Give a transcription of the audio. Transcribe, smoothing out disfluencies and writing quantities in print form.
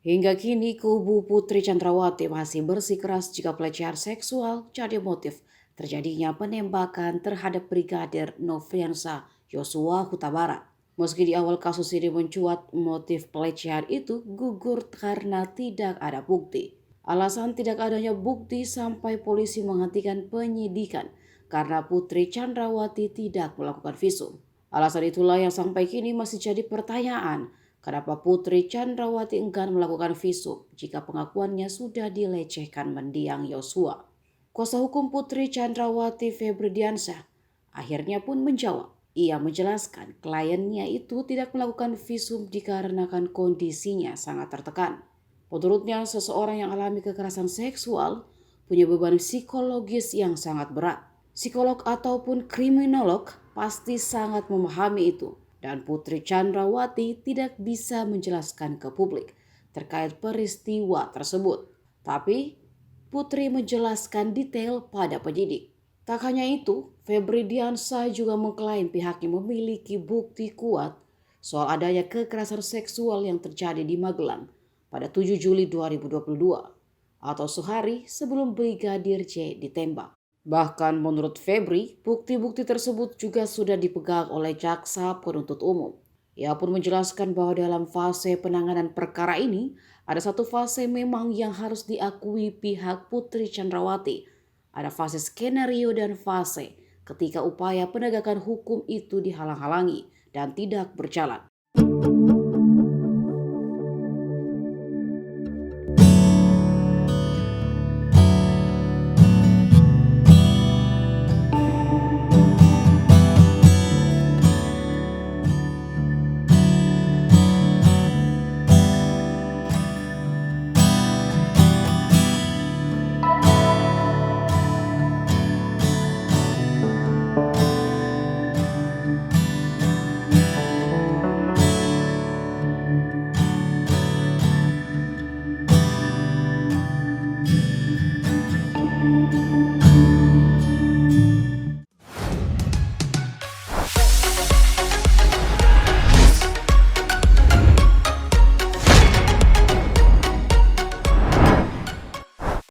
Hingga kini kubu Putri Chandrawati masih bersikeras jika pelecehan seksual jadi motif terjadinya penembakan terhadap Brigadir Nofriansah Yosua Huta Barat. Meski di awal kasus ini mencuat motif pelecehan itu gugur karena tidak ada bukti. Alasan tidak adanya bukti sampai polisi menghentikan penyidikan karena Putri Chandrawati tidak melakukan visum. Alasan itulah yang sampai kini masih jadi pertanyaan. Kenapa Putri Chandrawati enggan melakukan visum jika pengakuannya sudah dilecehkan mendiang Yosua? Kuasa hukum Putri Chandrawati Febri Diansyah akhirnya pun menjawab. Ia menjelaskan kliennya itu tidak melakukan visum dikarenakan kondisinya sangat tertekan. Menurutnya, seseorang yang alami kekerasan seksual punya beban psikologis yang sangat berat. Psikolog ataupun kriminolog pasti sangat memahami itu. Dan Putri Chandrawati tidak bisa menjelaskan ke publik terkait peristiwa tersebut. Tapi Putri menjelaskan detail pada penyidik. Tak hanya itu, Febri Diansyah juga mengklaim pihaknya memiliki bukti kuat soal adanya kekerasan seksual yang terjadi di Magelang pada 7 Juli 2022 atau sehari sebelum Brigadir J ditembak. Bahkan menurut Febri, bukti-bukti tersebut juga sudah dipegang oleh jaksa penuntut umum. Ia pun menjelaskan bahwa dalam fase penanganan perkara ini, ada satu fase memang yang harus diakui pihak Putri Chandrawati. Ada fase skenario dan fase ketika upaya penegakan hukum itu dihalang-halangi dan tidak berjalan.